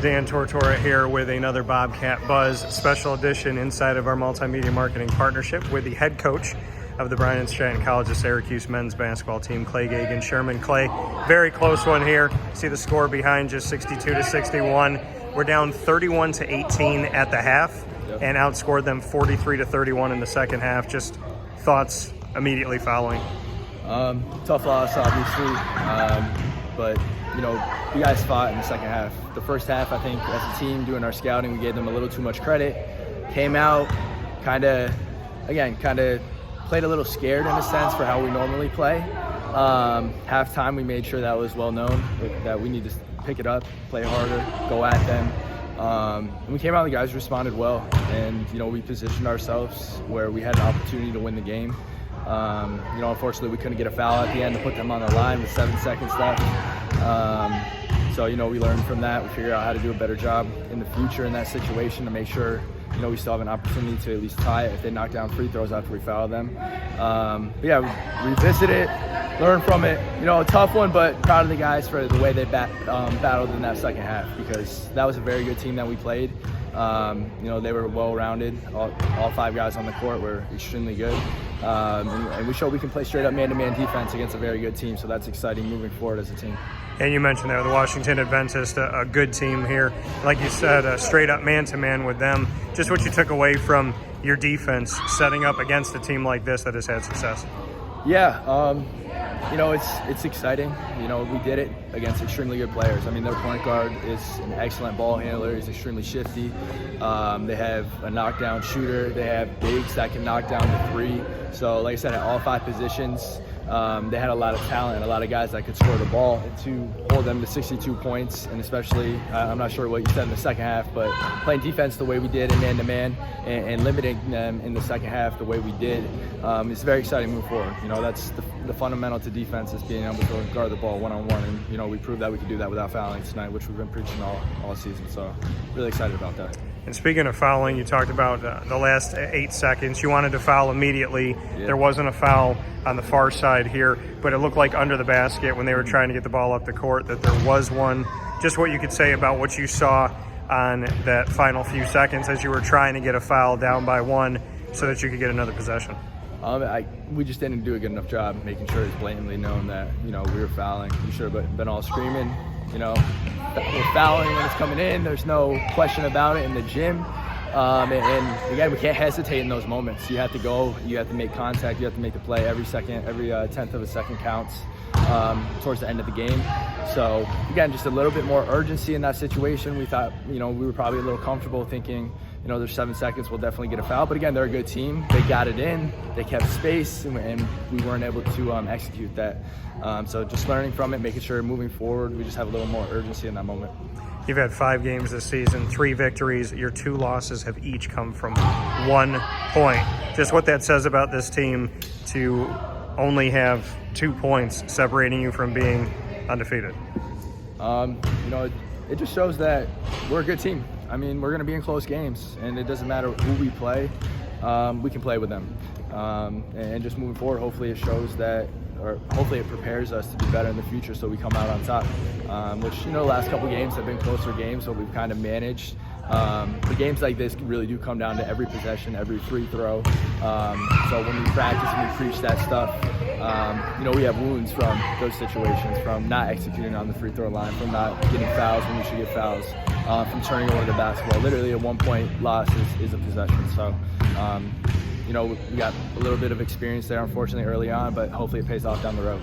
Dan Tortora here with another Bobcat Buzz special edition inside of our multimedia marketing partnership with the head coach of the Bryant Stratton College of Syracuse men's basketball team, Clay Gagen-Sherman. Clay, very close one here. See the score behind you, 62-61. We're down 31-18 at the half and outscored them 43-31 in the second half. Just thoughts immediately following. Tough loss, obviously, but you know, you guys fought in the second half. The first half, I think, as a team doing our scouting, we gave them a little too much credit. Came out, kind of played a little scared in a sense for how we normally play. Halftime, we made sure that was well known, that we need to pick it up, play harder, go at them. And we came out, the guys responded well, and you know, we positioned ourselves where we had an opportunity to win the game. You know, unfortunately, we couldn't get a foul at the end to put them on the line with 7 seconds left. So, you know, we learned from that. We figured out how to do a better job in the future in that situation to make sure, you know, we still have an opportunity to at least tie it if they knock down free throws after we foul them. But yeah, we revisit it, learn from it. You know, a tough one, but proud of the guys for the way they battled in that second half, because that was a very good team that we played. You know, they were well-rounded. All 5 guys on the court were extremely good. And we showed we can play straight-up man-to-man defense against a very good team, so that's exciting moving forward as a team. And you mentioned there the Washington Adventist, a good team here. Like you said, straight-up man-to-man with them. Just what you took away from your defense setting up against a team like this that has had success. Yeah, you know, it's exciting. You know, we did it against extremely good players. I mean, their point guard is an excellent ball handler. He's extremely shifty. They have a knockdown shooter. They have bigs that can knock down the three. So, like I said, at all 5 positions, they had a lot of talent and a lot of guys that could score the ball. And to hold them to 62 points, and especially, I'm not sure what you said in the second half, but playing defense the way we did in man-to-man and limiting them in the second half the way we did, it's very exciting to move forward. You know, that's the fundamental to defense, is being able to guard the ball one-on-one. And, you know, we proved that we could do that without fouling tonight, which we've been preaching all season. So really excited about that. And speaking of fouling, you talked about the last 8 seconds. You wanted to foul immediately. Yeah. There wasn't a foul on the far side here, but it looked like under the basket when they were trying to get the ball up the court that there was one. Just what you could say about what you saw on that final few seconds as you were trying to get a foul down by 1 so that you could get another possession. We just didn't do a good enough job making sure it's blatantly known that, you know, we were fouling. We should have been all screaming. You know, we're fouling when it's coming in. There's no question about it in the gym. And again, we can't hesitate in those moments. You have to go, you have to make contact, you have to make the play. Every second, every 10th of a second counts towards the end of the game. So again, just a little bit more urgency in that situation. We thought, you know, we were probably a little comfortable thinking, you know, there's 7 seconds, we'll definitely get a foul. But again, they're a good team. They got it in, they kept space, and we weren't able to execute that. So just learning from it, making sure moving forward, we just have a little more urgency in that moment. You've had 5 games this season, 3 victories. Your 2 losses have each come from 1 point. Just what that says about this team to only have 2 points separating you from being undefeated. You know, it just shows that we're a good team. I mean, we're going to be in close games, and it doesn't matter who we play. We can play with them. And just moving forward, hopefully it shows that, or hopefully it prepares us to be better in the future so we come out on top. Which, you know, the last couple games have been closer games, so we've kind of managed. The games like this really do come down to every possession, every free throw. So when we practice and we preach that stuff, you know, we have wounds from those situations, from not executing on the free throw line, from not getting fouls when we should get fouls, from turning over the basketball. Literally a 1-point loss is a possession. So, you know, we got a little bit of experience there, unfortunately, early on, but hopefully it pays off down the road.